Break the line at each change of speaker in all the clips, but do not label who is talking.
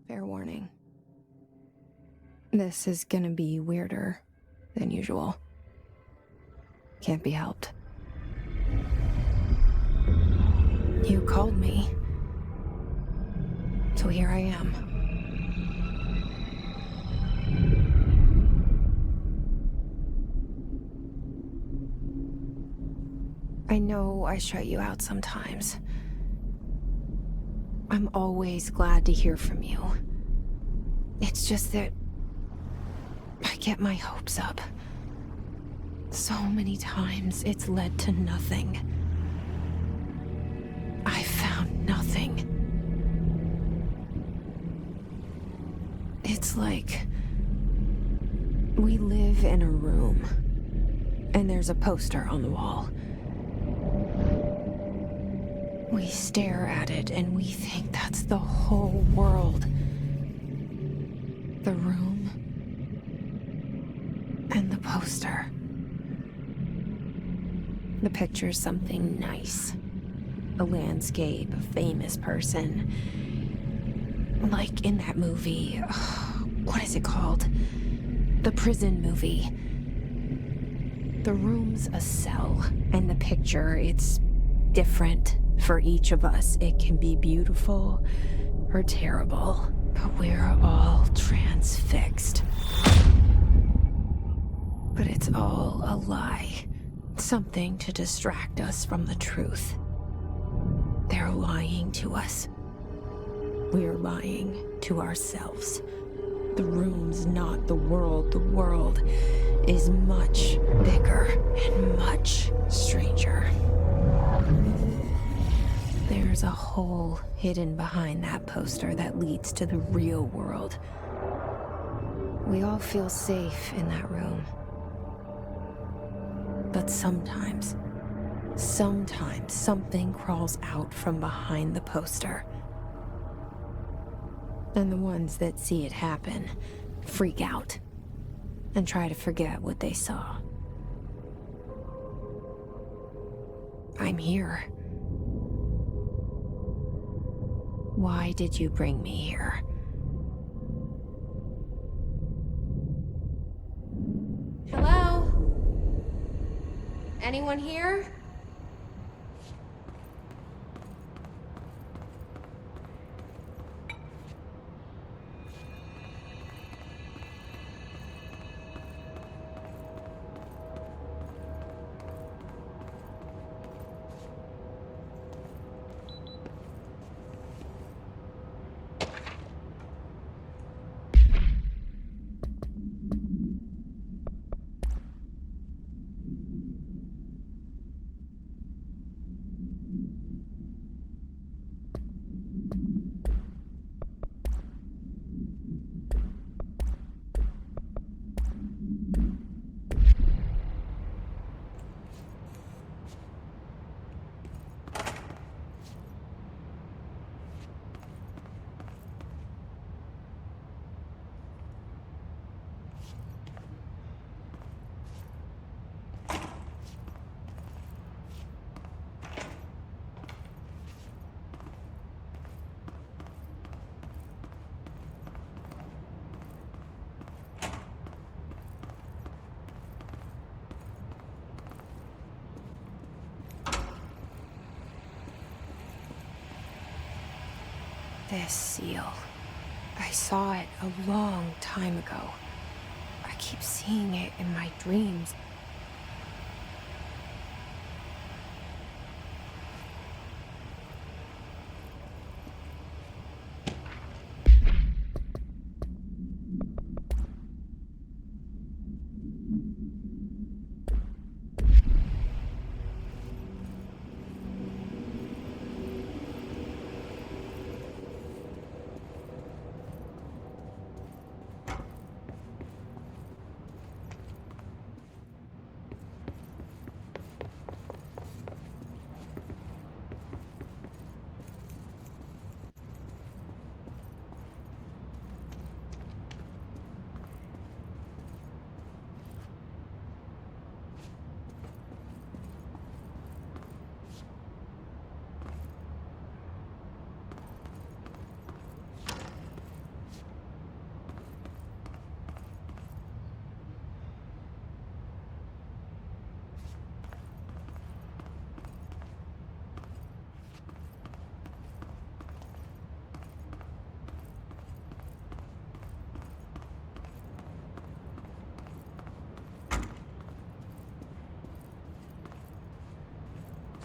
Fair warning. This is gonna be weirder than usual. Can't be helped. You called me. So here I am. I know I shut you out sometimes. I'm always glad to hear from you. It's just that I get my hopes up. So many times it's led to nothing. I found nothing. It's like we live in a room, and there's a poster on the wall. We stare at it and we think that's the whole world. The room and the poster. The picture's something nice. A landscape, a famous person. Like in that movie, what is it called? The prison movie. The room's a cell, and the picture, it's different for each of us. It can be beautiful or terrible, but we're all transfixed. But it's all a lie. Something to distract us from the truth. They're lying to us. We're lying to ourselves. The room's not the world. The world is much bigger and much stranger. There's a hole hidden behind that poster that leads to the real world. We all feel safe in that room. But sometimes something crawls out from behind the poster. And the ones that see it happen freak out and try to forget what they saw. I'm here. Why did you bring me here? Hello? Anyone here? This seal. I saw it a long time ago. I keep seeing it in my dreams.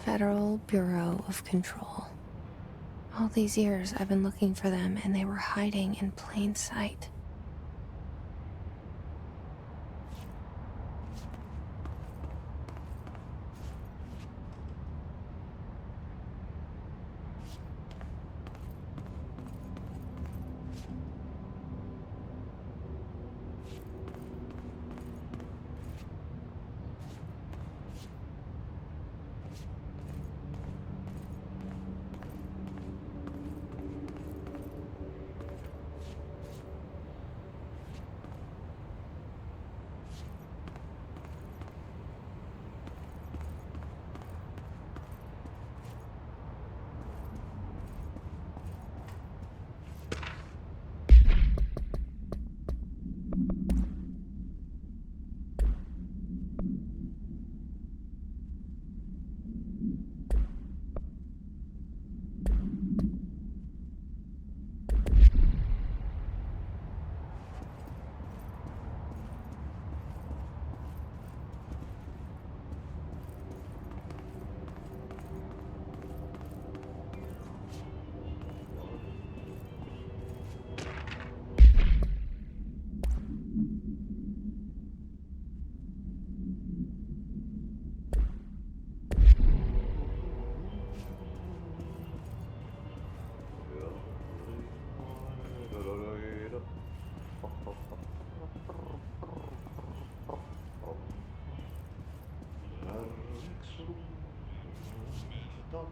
Federal Bureau of Control. All these years I've been looking for them, and they were hiding in plain sight.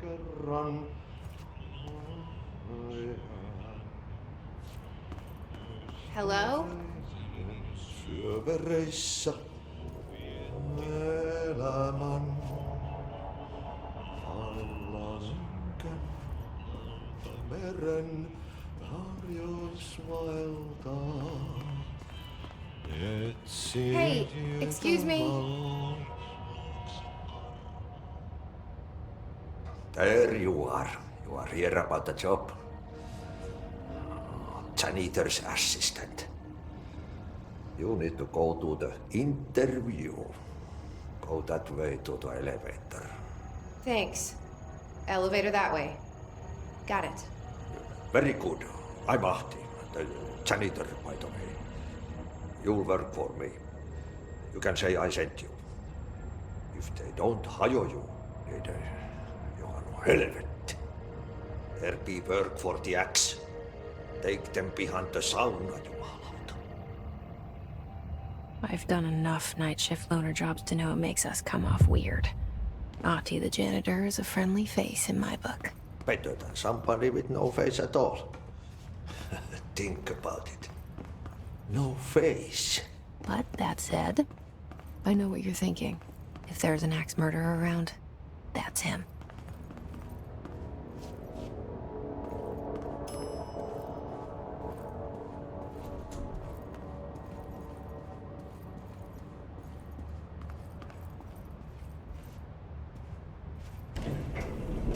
Kerran.
Hello?
Syövereissä elämän alla synkän meren harjoisvaeltaa.
Hey, excuse me.
There you are. You are here about the job. Janitor's assistant. You need to go to the interview. Go that way to the elevator.
Thanks. Elevator that way. Got it.
Very good. I'm Ahti, the janitor, by the way. You'll work for me. You can say I sent you. If they don't hire you, niin you are helvet. There be work for the axe. Take them behind the sauna, jumalauta.
I've done enough night shift loner jobs to know it makes us come off weird. Ahti the janitor is a friendly face in my book.
Better than somebody with no face at all. Think about it. No face.
But that said, I know what you're thinking. If there's an axe murderer around, that's him.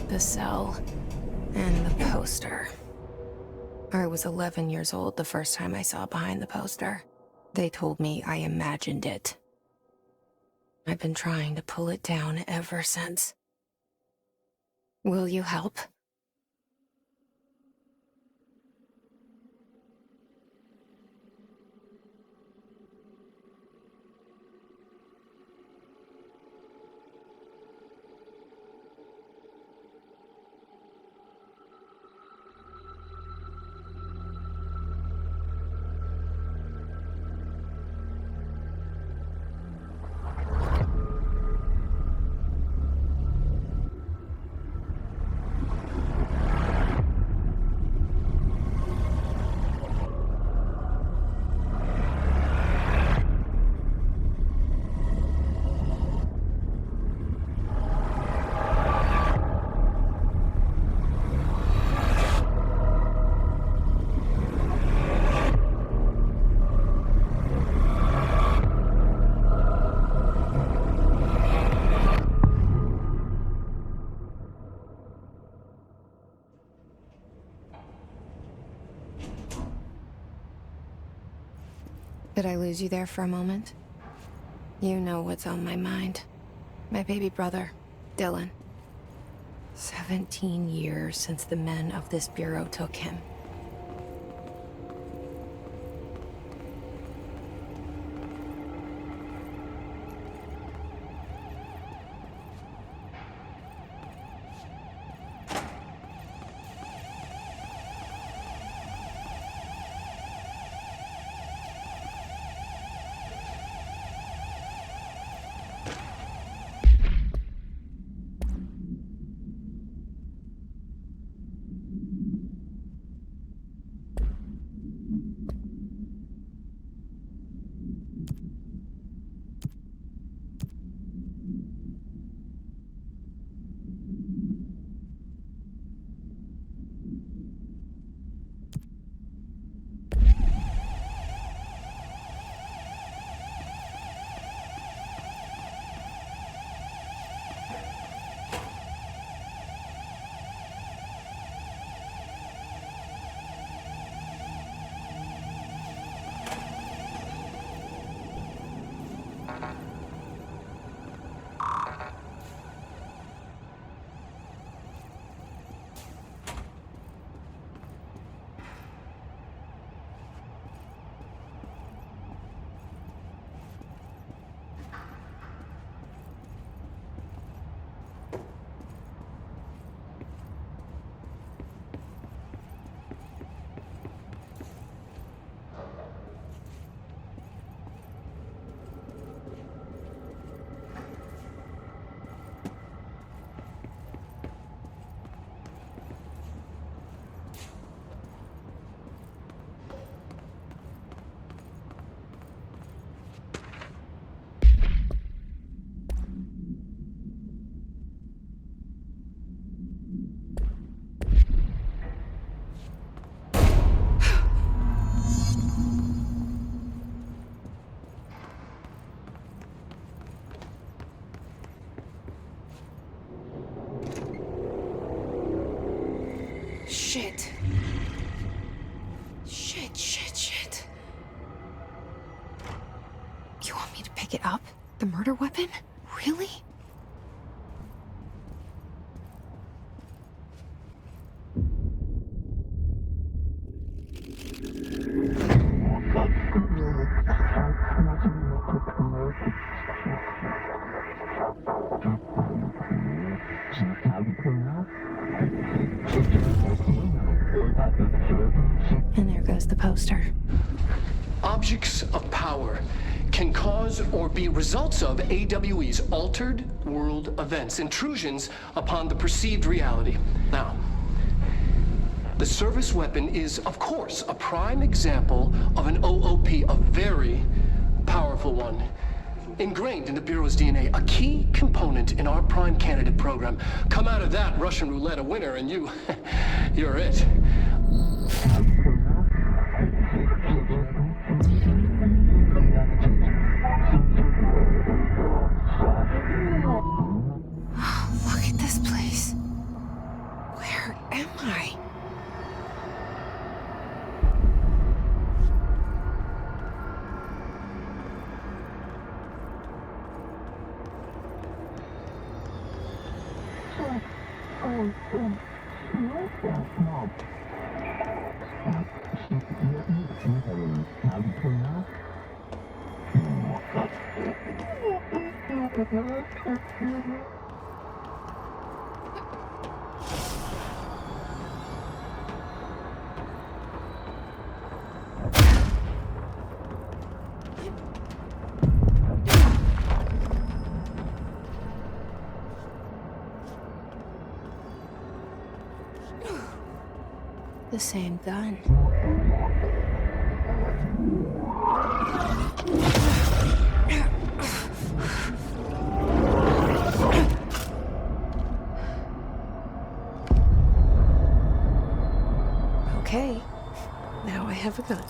The cell and the poster. I was 11 years old the first time I saw behind the poster. They told me I imagined it. I've been trying to pull it down ever since. Will you help? Did I lose you there for a moment? You know what's on my mind. My baby brother, Dylan. 17 years since the men of this bureau took him. Shit. Shit. You want me to pick it up? The murder weapon? Really? And there goes the poster.
Objects of power can cause or be results of AWE's altered world events, intrusions upon the perceived reality. Now, the service weapon is, of course, a prime example of an OOP, a very powerful one. Ingrained in the Bureau's DNA, a key component in our prime candidate program. Come out of that Russian roulette a winner and you're it.
Look at this place. Where am I? The same gun. Okay, now I have a gun.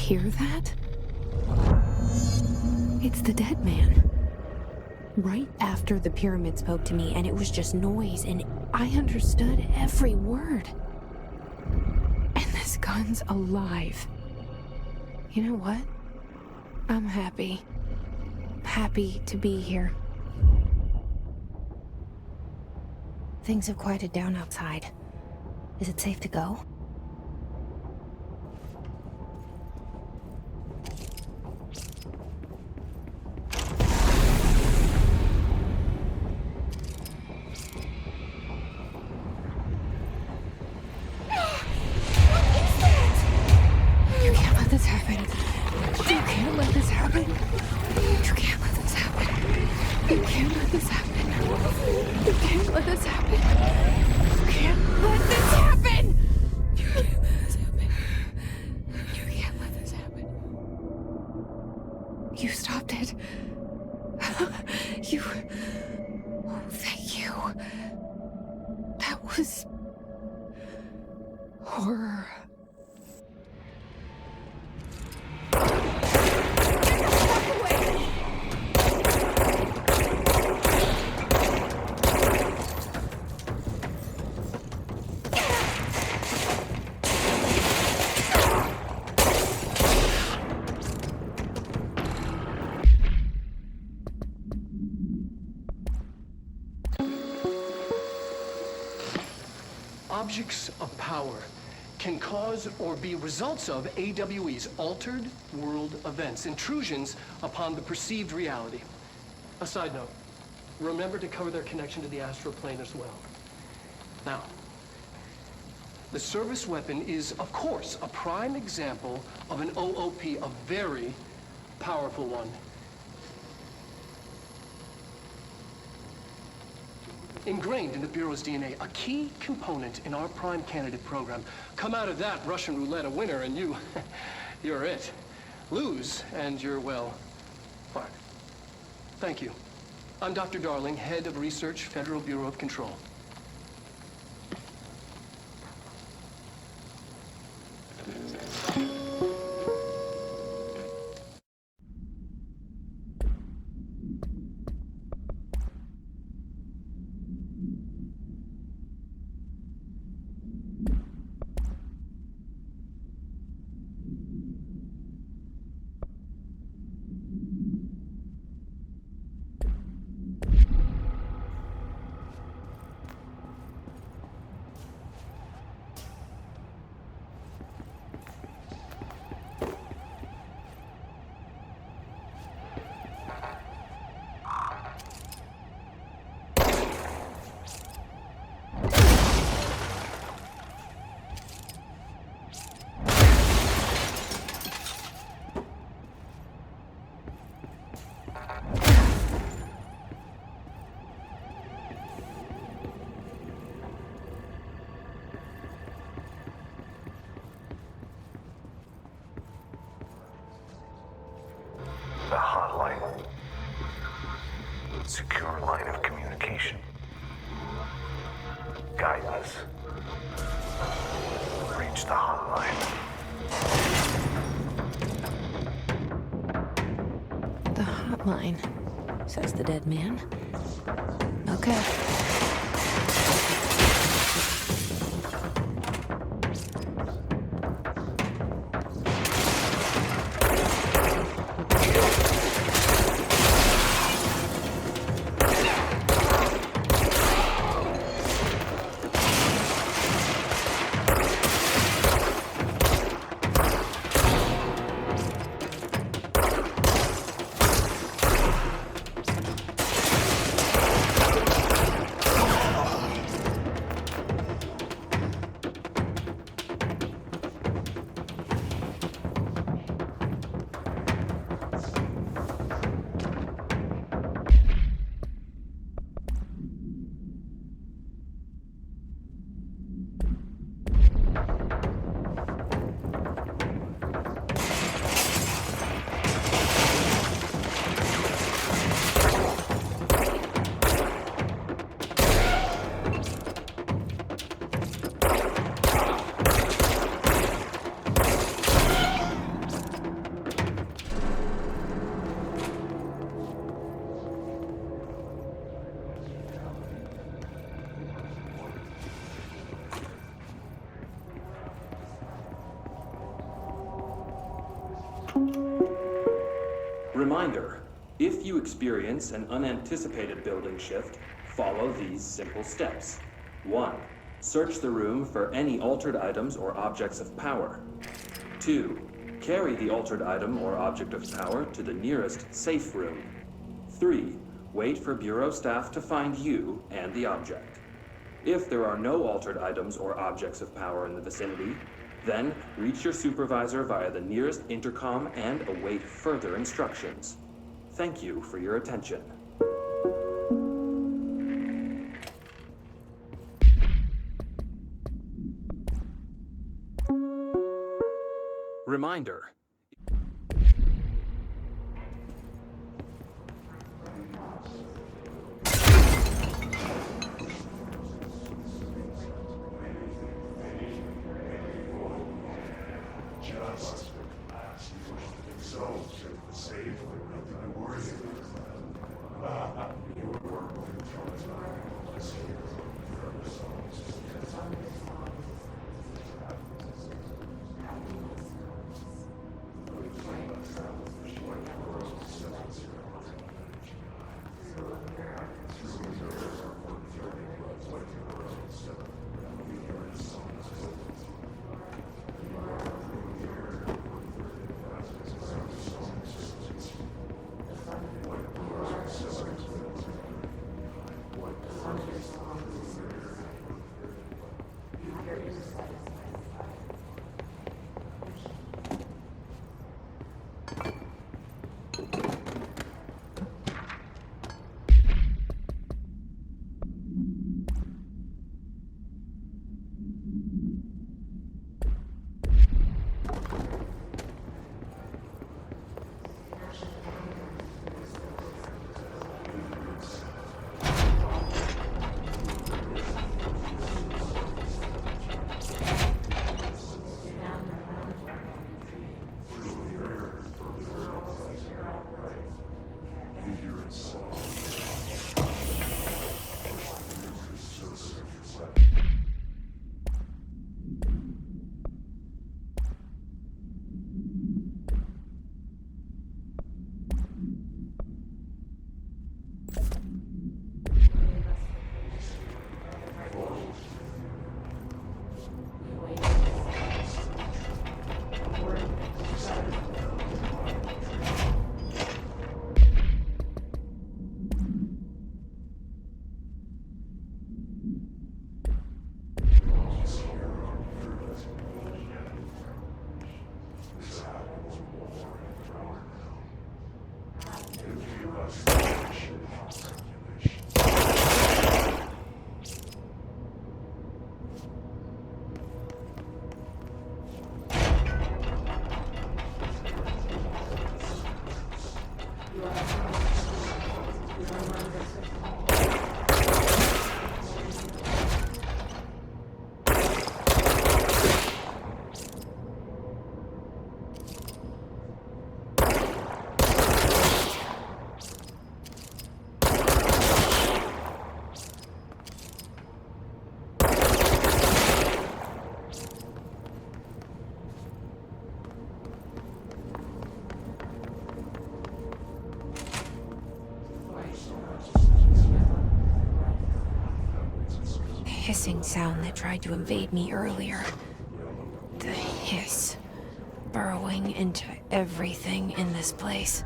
hear that? It's the dead man. Right after the pyramid spoke to me, and it was just noise, and I understood every word. And this gun's alive. You know what? I'm happy. Happy to be here. Things have quieted down outside. Is it safe to go? You stopped it. You... Oh, thank you. That was... horror.
Objects of power can cause or be results of AWE's altered world events, intrusions upon the perceived reality. A side note, remember to cover their connection to the astral plane as well. Now, the service weapon is, of course, a prime example of an OOP, a very powerful one. Ingrained in the Bureau's DNA, a key component in our prime candidate program. Come out of that Russian roulette a winner and you're it. Lose and you're, well, fucked. Thank you. I'm Dr. Darling, head of research, Federal Bureau of Control.
The hotline. Secure line of communication. Guidance. Reach the hotline.
The hotline, says the dead man. Okay.
Reminder, if you experience an unanticipated building shift, follow these simple steps. 1. Search the room for any altered items or objects of power. 2. Carry the altered item or object of power to the nearest safe room. 3. Wait for Bureau staff to find you and the object. If there are no altered items or objects of power in the vicinity, then reach your supervisor via the nearest intercom and await further instructions. Thank you for your attention. Reminder.
Hissing sound that tried to invade me earlier. The hiss. Burrowing into everything in this place.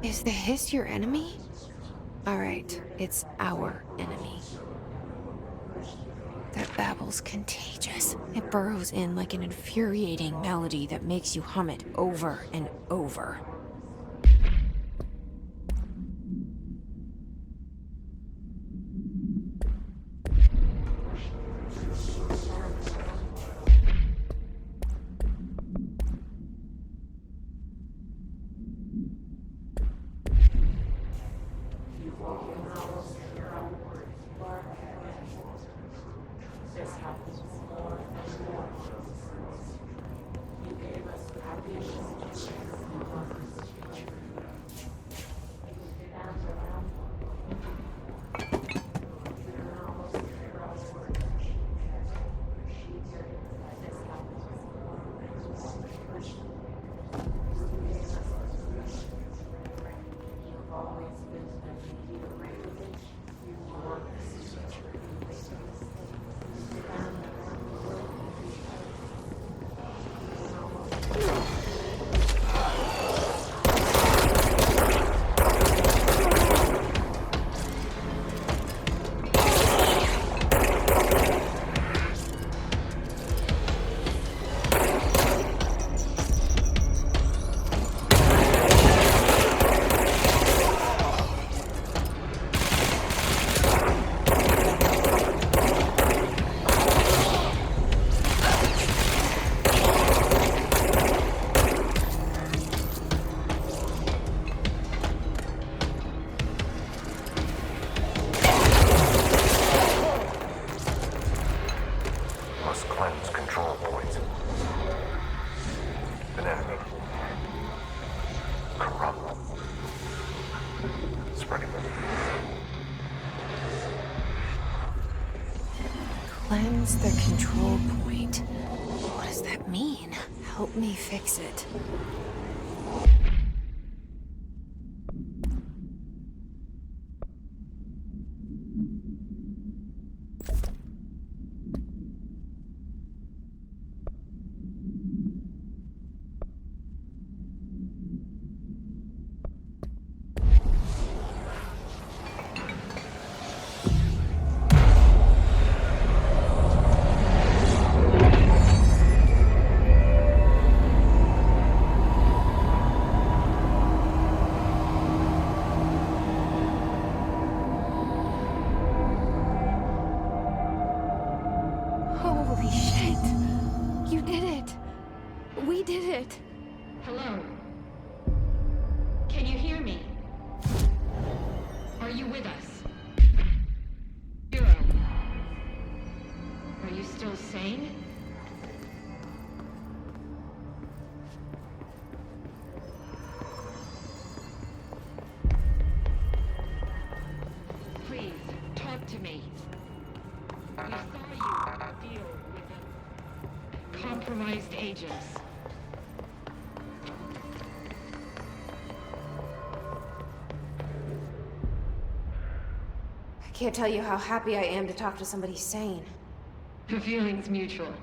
Is the hiss your enemy? Alright, it's our enemy. That babble's contagious. It burrows in like an infuriating melody that makes you hum it over and over.
corrupt. Spreading the
Cleanse the control point. What does that mean? Help me fix it. Holy shit! You did it! We did it!
Hello? Can you hear me? Are you with us? Bureau. Are you still sane? Please, talk to me. We saw you deal with the compromised agents.
I can't tell you how happy I am to talk to somebody sane.
The feeling's mutual.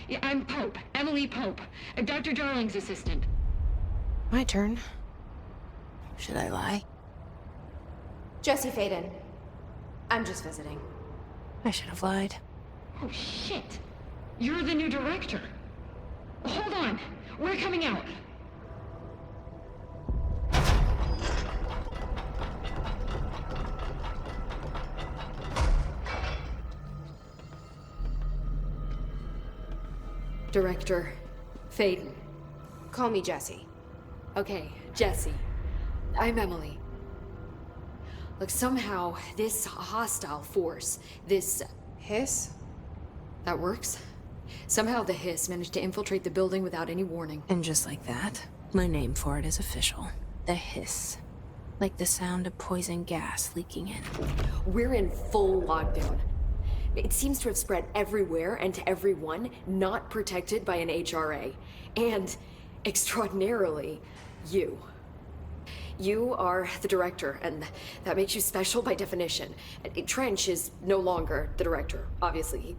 Yeah, I'm Pope, Emily Pope, Dr. Darling's assistant.
My turn. Should I lie? Jesse Faden. I'm just visiting. I should have lied.
Oh, shit. You're the new director. Hold on. We're coming out.
Director Faden.
Call me Jesse.
Okay, Jesse. I'm Emily. Look, somehow this hostile force, this...
Hiss?
that works? Somehow the hiss managed to infiltrate the building without any warning.
And just like that, my name for it is official. The hiss. Like the sound of poison gas leaking in.
We're in full lockdown. It seems to have spread everywhere and to everyone not protected by an HRA. And, extraordinarily, you. You are the director, and that makes you special by definition. Trench is no longer the director, obviously.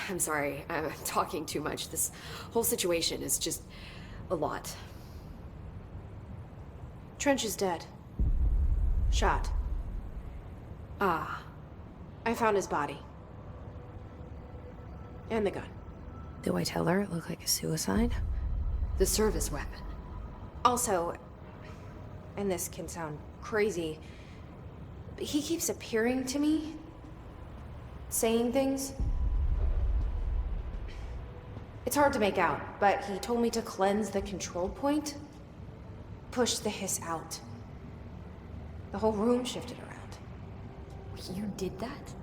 I'm sorry, I'm talking too much. This whole situation is just a lot.
Trench is dead. Shot.
Ah.
I found his body. And the gun. Do I tell her it looked like a suicide?
The service weapon.
Also, and this can sound crazy, but he keeps appearing to me, saying things. It's hard to make out, but he told me to cleanse the control point, push the hiss out. The whole room shifted around.
You did that?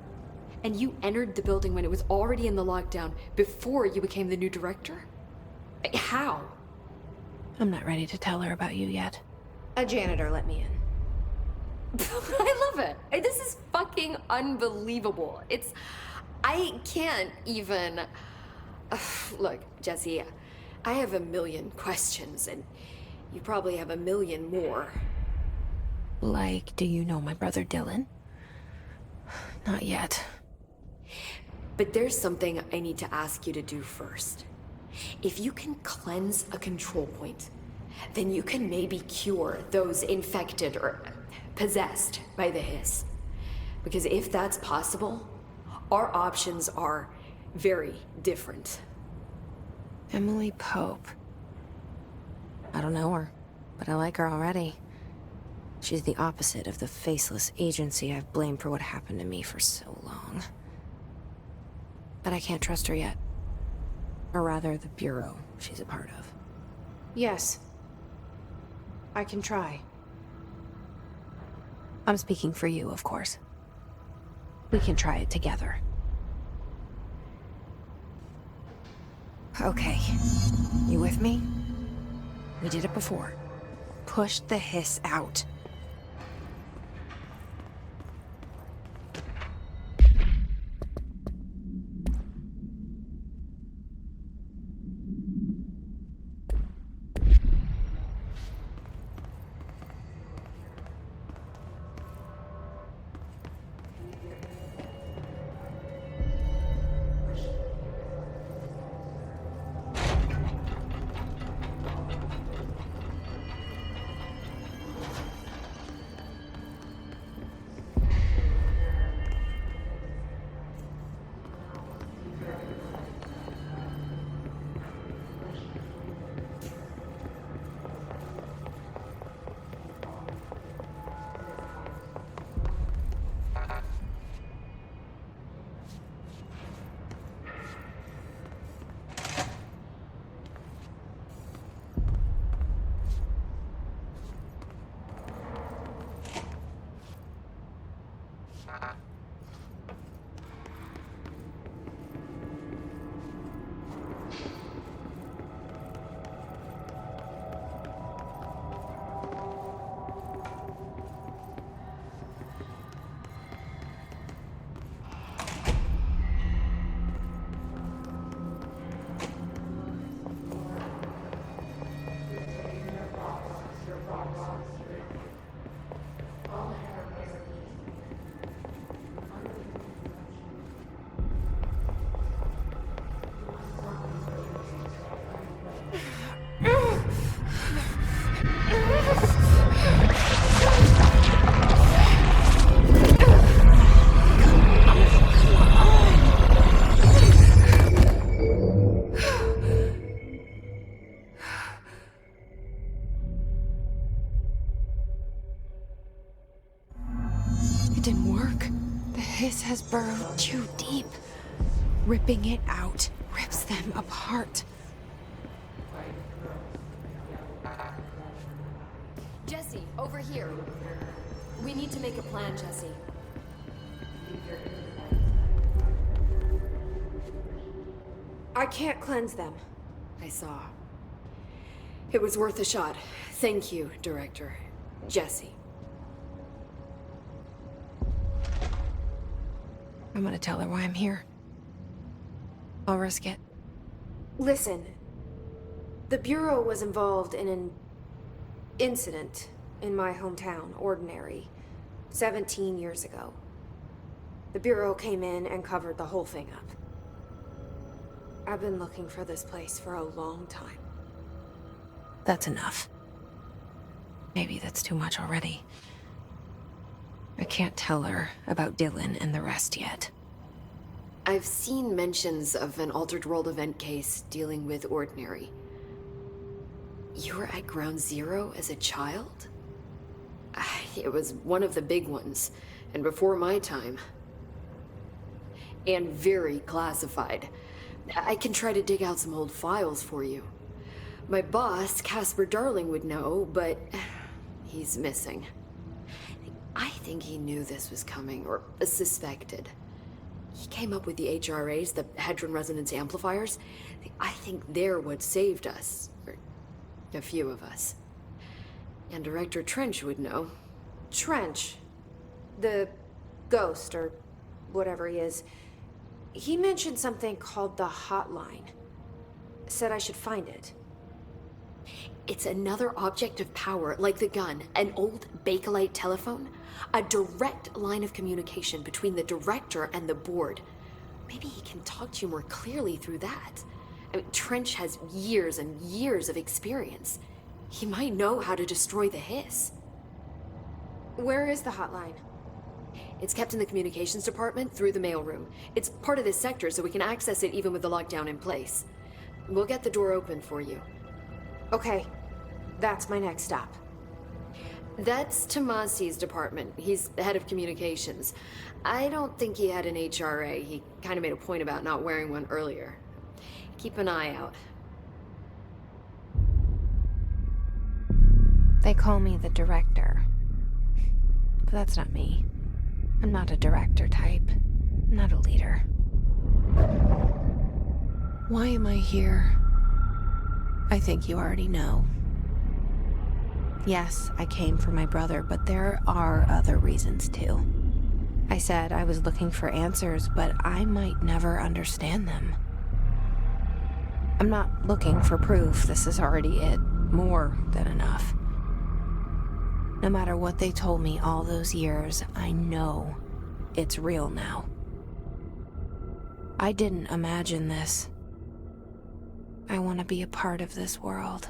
And you entered the building when it was already in the lockdown before you became the new director? How?
I'm not ready to tell her about you yet. A janitor let me in.
I love it. This is fucking unbelievable. I can't even... Look, Jesse, I have a million questions, and you probably have a million more.
Like, do you know my brother Dylan? Not yet.
But there's something I need to ask you to do first. If you can cleanse a control point, then you can maybe cure those infected or possessed by the hiss. Because if that's possible, our options are very different.
Emily Pope. I don't know her, but I like her already. She's the opposite of the faceless agency I've blamed for what happened to me for so long. But I can't trust her yet. Or rather, the Bureau she's a part of. Yes. I can try. I'm speaking for you, of course. We can try it together. Okay. You with me? We did it before. pushed the hiss out. It didn't work. The hiss has burrowed too deep. Ripping it out rips them apart.
Jesse, over here. We need to make a plan, Jesse.
I can't cleanse them.
I saw. It was worth a shot. Thank you, Director. Jesse.
I'm gonna tell her why I'm here. I'll risk it.
Listen, the Bureau was involved in an incident in my hometown, Ordinary, 17 years ago. The Bureau came in and covered the whole thing up. I've been looking for this place for a long time.
That's enough. Maybe that's too much already. I can't tell her about Dylan and the rest yet.
I've seen mentions of an Altered World event case dealing with Ordinary. You were at Ground Zero as a child? It was one of the big ones, and before my time. And very classified. I can try to dig out some old files for you. My boss, Casper Darling, would know, but he's missing. I think he knew this was coming, or suspected. He came up with the HRAs, the Hadron Resonance Amplifiers. I think they're what saved us. Or a few of us. And Director Trench would know.
Trench, the ghost, or whatever he is, he mentioned something called the Hotline. Said I should find it.
It's another object of power, like the gun, an old Bakelite telephone. A direct line of communication between the director and the board. Maybe he can talk to you more clearly through that. I mean, Trench has years and years of experience. He might know how to destroy the hiss.
Where is the hotline?
It's kept in the communications department through the mailroom. It's part of this sector, so we can access it even with the lockdown in place. We'll get the door open for you.
Okay, that's my next stop.
That's Tomasi's department. He's the head of communications. I don't think he had an HRA. He kind of made a point about not wearing one earlier. Keep an eye out.
They call me the director. But that's not me. I'm not a director type. I'm not a leader. Why am I here? I think you already know. Yes, I came for my brother, but there are other reasons too. I said I was looking for answers, but I might never understand them. I'm not looking for proof. This is already it. More than enough. No matter what they told me all those years, I know it's real now. I didn't imagine this. I want to be a part of this world.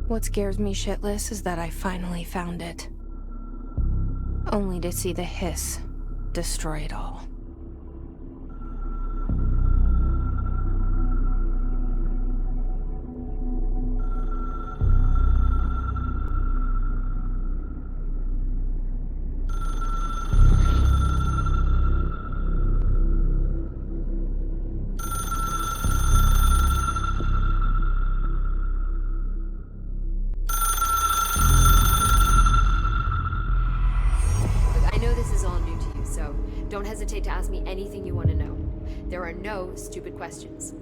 What scares me shitless is that I finally found it. Only to see the hiss destroy it all.
Don't hesitate to ask me anything you want to know. There are no stupid questions.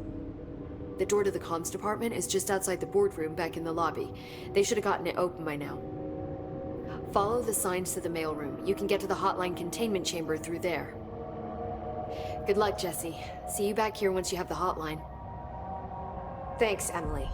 The door to the comms department is just outside the boardroom back in the lobby. They should have gotten it open by now. Follow the signs to the mailroom. You can get to the hotline containment chamber through there. Good luck, Jesse. See you back here once you have the hotline.
Thanks, Emily.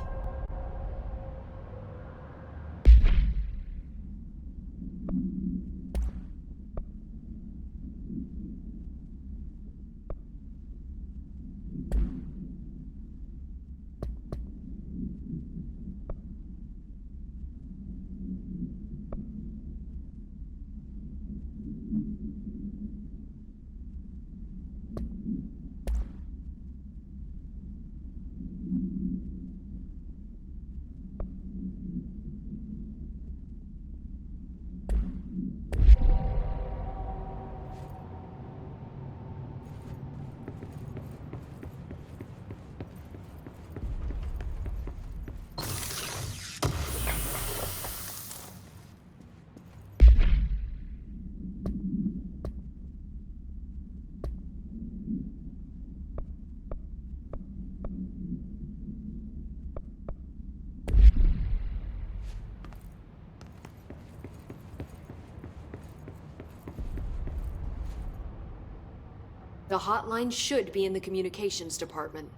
The hotline should be in the communications department.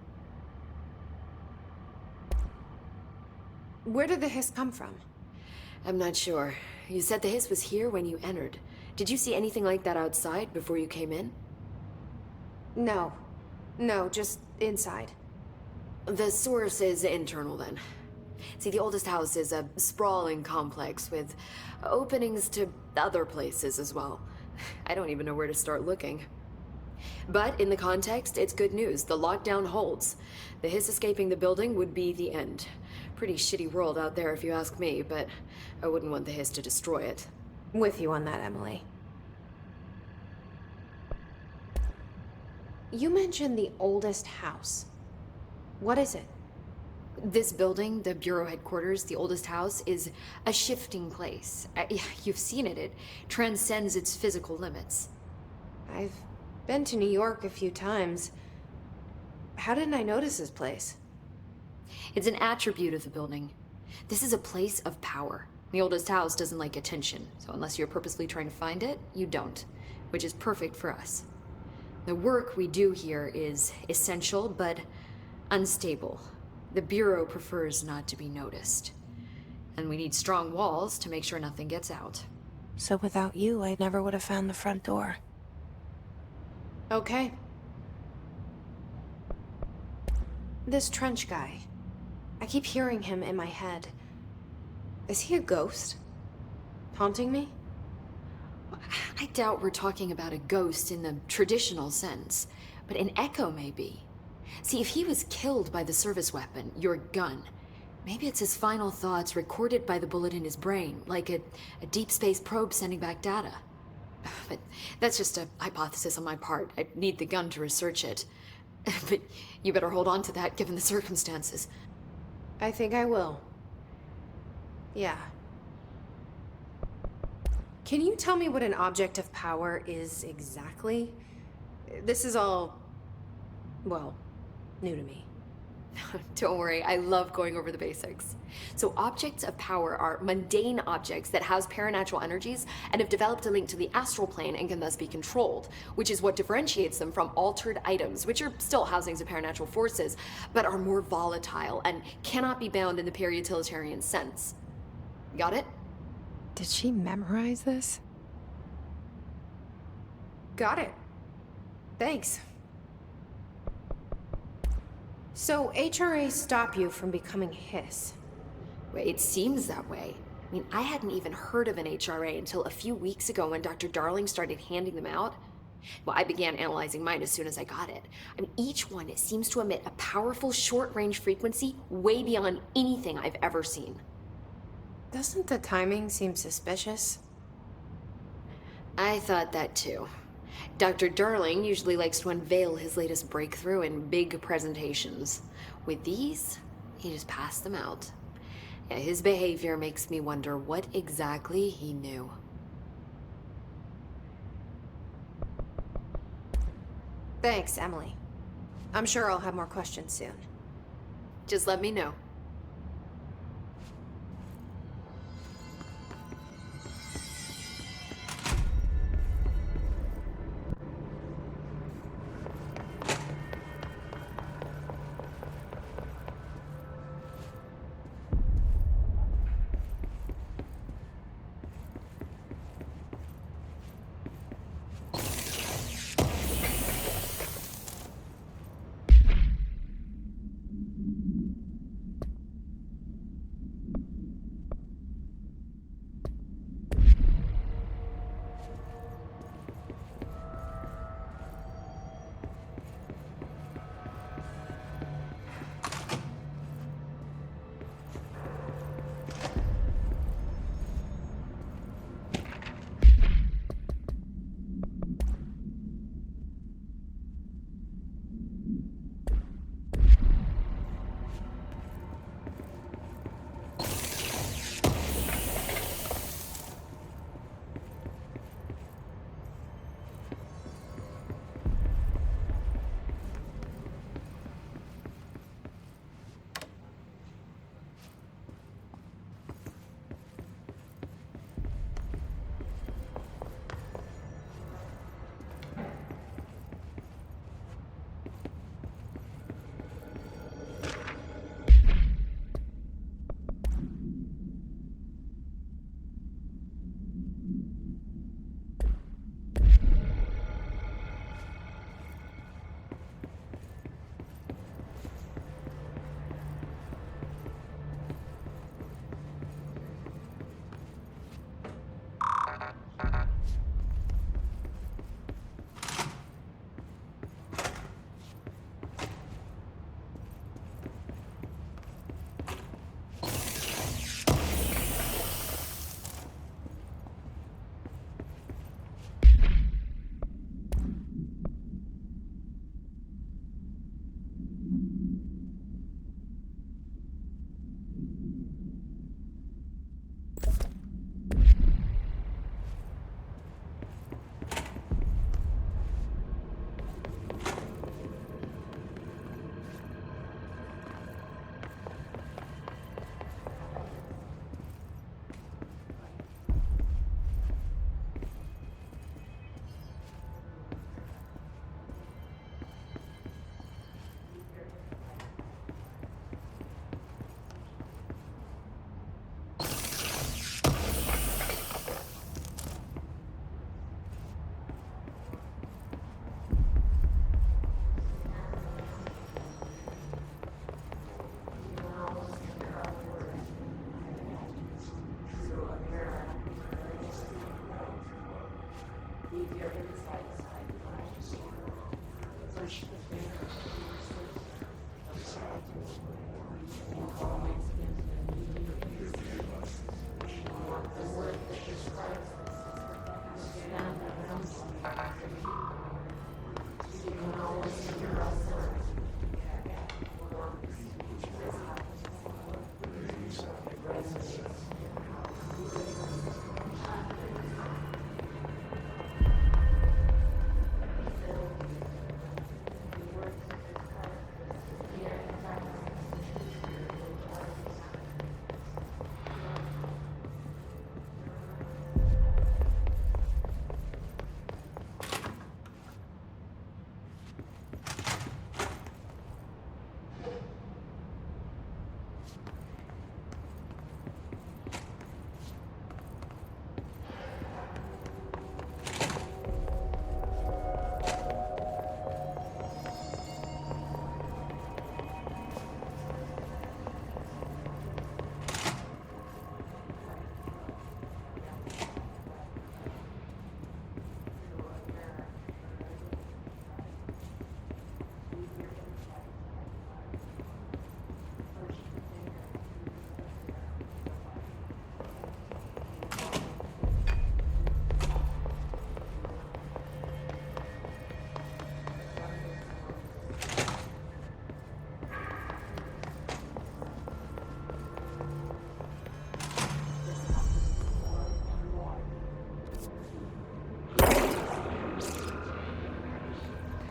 Where did the hiss come from?
I'm not sure. You said the hiss was here when you entered. Did you see anything like that outside before you came in?
No. No, just inside.
The source is internal then. See, the oldest house is a sprawling complex with openings to other places as well. I don't even know where to start looking. But in the context, it's good news. The lockdown holds. The hiss escaping the building would be the end. Pretty shitty world out there if you ask me, but I wouldn't want the hiss to destroy it.
With you on that, Emily. You mentioned the oldest house. What is it?
This building, the Bureau headquarters, the oldest house, is a shifting place. You've seen it. It transcends its physical limits.
I've been to New York a few times. How didn't I notice this place?
It's an attribute of the building. This is a place of power. The oldest house doesn't like attention, so unless you're purposely trying to find it, you don't, which is perfect for us. The work we do here is essential, but unstable. The Bureau prefers not to be noticed. And we need strong walls to make sure nothing gets out.
So without you, I never would have found the front door.
Okay. This Trench guy. I keep hearing him in my head. Is he a ghost? Haunting me?
I doubt we're talking about a ghost in the traditional sense, but an echo maybe. See, if he was killed by the service weapon, your gun, maybe it's his final thoughts recorded by the bullet in his brain, like a deep space probe sending back data. But that's just a hypothesis on my part. I'd need the gun to research it. But you better hold on to that given the circumstances.
I think I will. Yeah. Can you tell me what an object of power is exactly? This is all, well, new to me.
Don't worry, I love going over the basics. So objects of power are mundane objects that house paranatural energies and have developed a link to the astral plane and can thus be controlled, which is what differentiates them from altered items, which are still housings of paranatural forces, but are more volatile and cannot be bound in the pure utilitarian sense. Got it?
Did she memorize this?
Got it. Thanks. So HRAs stop you from becoming Hiss.
Well, it seems that way. I mean, I hadn't even heard of an HRA until a few weeks ago when Dr. Darling started handing them out. Well, I began analyzing mine as soon as I got it. I mean, each one seems to emit a powerful short-range frequency way beyond anything I've ever seen.
Doesn't the timing seem suspicious?
I thought that too. Dr. Darling usually likes to unveil his latest breakthrough in big presentations. With these, he just passed them out. Yeah, his behavior makes me wonder what exactly he knew.
Thanks, Emily. I'm sure I'll have more questions soon.
Just let me know.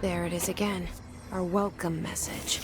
There it is again. Our welcome message.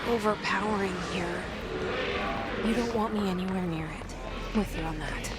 Overpowering here. You don't want me anywhere near it. With you on that.